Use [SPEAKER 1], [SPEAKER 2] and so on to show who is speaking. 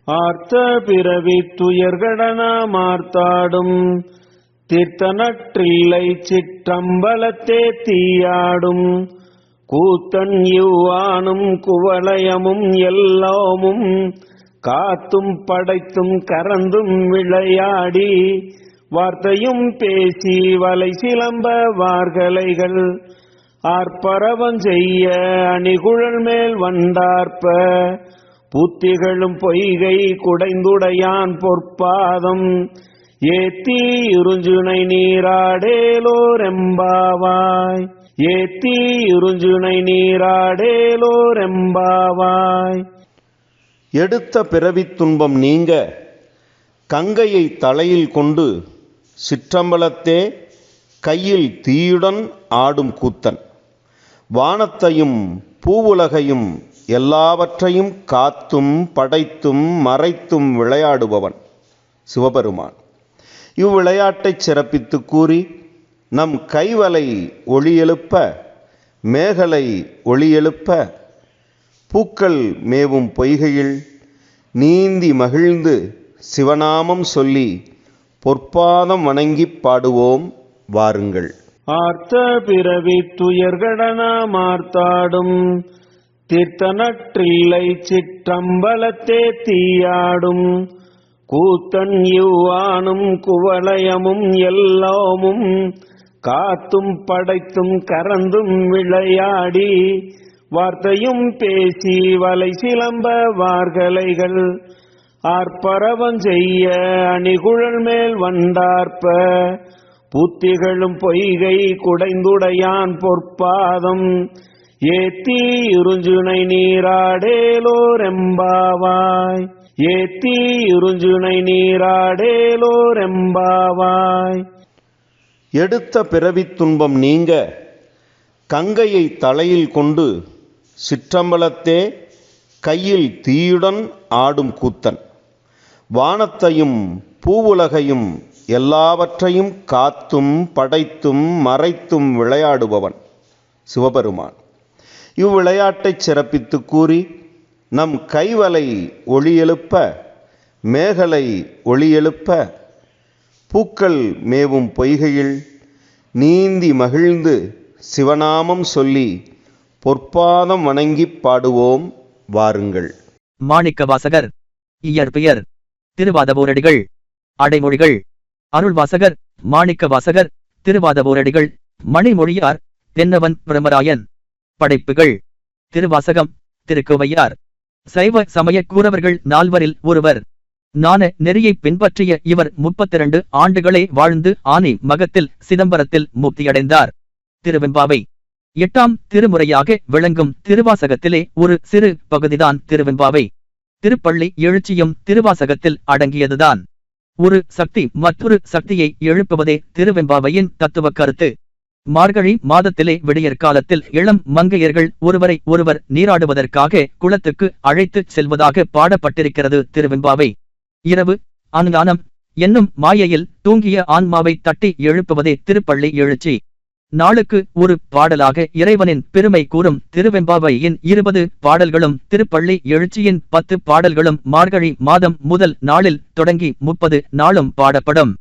[SPEAKER 1] ஆர்த்த பிறவி துயர்கடனாமார்த்தாடும் தீர்த்தனற்றில்லை சிற்றம்பலத்தே தீயாடும் கூத்தன் யுவானும் குவலயமும் எல்லாமும் காத்தும் படைத்தும் கறந்தும் விளையாடி வார்த்தையும் பேசி வலை சிலம்ப வார்கலைகள் ஆர்ப்பரவம் செய்ய அணிகுழல் மேல் வண்டார்ப்ப புத்திகளும் பொய்கை குடைந்துடையான் பொற்பாதம் ஏத்தி இருஞ்சுனை நீராடேலோரெம்பாவாய் ஏத்தி இருஞ்சுனை நீராடேலோரெம்பாவாய்.
[SPEAKER 2] எடுத்த பிறவித் துன்பம் நீங்க கங்கையை தலையில் கொண்டு சிற்றம்பலத்தே கையில் தீயுடன் ஆடும் கூத்தன் வானத்தையும் பூவுலகையும் எல்லாவற்றையும் காத்தும் படைத்தும் மறைத்தும் விளையாடுபவன் சிவபெருமான். இவ்விளையாட்டைச் சிறப்பித்து கூறி நம் கைவலை ஒளியெழுப்ப மேகலை ஒளியெழுப்ப பூக்கள் மேவும் பொய்கையில் நீந்தி மகிழ்ந்து சிவநாமம் சொல்லி பொற்பாதம் வணங்கிப் பாடுவோம் வாருங்கள்.
[SPEAKER 1] ஆர்த்த பிறவி துயர்கடனாமார்த்தாடும் தீர்த்தனற்றில்லை சிற்றம்பலத்தே தீயாடும் கூத்தன் யுவானும் குவலயமும் எல்லாமும் காத்தும் படைத்தும் கறந்தும் விளையாடி வார்த்தையும் பேசி வலை சிலம்ப வார்கலைகள் ஆர்ப்பரவம் செய்ய அணிகுழல் மேல் வண்டார்ப்ப புத்திகளும் பொய்கை குடைந்துடையான் பொற்பாதம் ஏத்தி இருஞ்சுனை நீராடேலோரெம்பாவாய் ஏத்தி இருஞ்சுனை நீராடேலோரெம்பாவாய்.
[SPEAKER 2] எடுத்த பிறவித் துன்பம் நீங்க கங்கையை தலையில் கொண்டு சிற்றம்பலத்தே கையில் தீயுடன் ஆடும் கூத்தன் வானத்தையும் பூவுலகையும் எல்லாவற்றையும் காத்தும் படைத்தும் மறைத்தும் விளையாடுபவன் சிவபெருமான். இவ்விளையாட்டைச் சிறப்பித்து கூறி நம் கைவலை ஒளியெழுப்ப மேகலை ஒளியெழுப்ப பூக்கள் மேவும் பொய்கையில் நீந்தி மகிழ்ந்து சிவநாமம் சொல்லி பொற்பாதம் வணங்கிப் பாடுவோம் வாருங்கள்.
[SPEAKER 3] மாணிக்கவாசகர் இயற்பெயர் திருவாதவூரடிகள். அடைமொழிகள்: அருள்வாசகர், மாணிக்கவாசகர், திருவாதவூரடிகள், மணிமொழியார், தென்னவன் பிரமராயன். படைப்புகள்: திருவாசகம், திருக்கோவையார். சைவ சமய கூறவர்கள் நால்வரில் ஒருவர். ஞான நெறியை பின்பற்றிய இவர் 32 ஆண்டுகளே வாழ்ந்து ஆனி மகத்தில் சிதம்பரத்தில் முக்தியடைந்தார். திருவெம்பாவை 8ஆம் திருமுறையாக விளங்கும் திருவாசகத்திலே ஒரு சிறு பகுதிதான் திருவெம்பாவை. திருப்பள்ளி எழுச்சியும் திருவாசகத்தில் அடங்கியதுதான். ஒரு சக்தி மற்றொரு சக்தியை எழுப்புவதே திருவெம்பாவையின் தத்துவ கருத்து. மார்கழி மாதத்திலே விடியற்காலத்தில் இளம் மங்கையர்கள் ஒருவரை ஒருவர் நீராடுவதற்காக குளத்துக்கு அழைத்துச் செல்வதாக பாடப்பட்டிருக்கிறது திருவெம்பாவை. இரவு அஞ்ஞானம் என்னும் மாயையில் தூங்கிய ஆன்மாவை தட்டி எழுப்புவதே திருப்பள்ளி எழுச்சி. நாளுக்கு ஒரு பாடலாக இறைவனின் பெருமை கூறும் திருவெம்பாவையின் 20 பாடல்களும் திருப்பள்ளி எழுச்சியின் 10 பாடல்களும் மார்கழி மாதம் முதல் நாளில் தொடங்கி 30 நாளும் பாடப்படும்.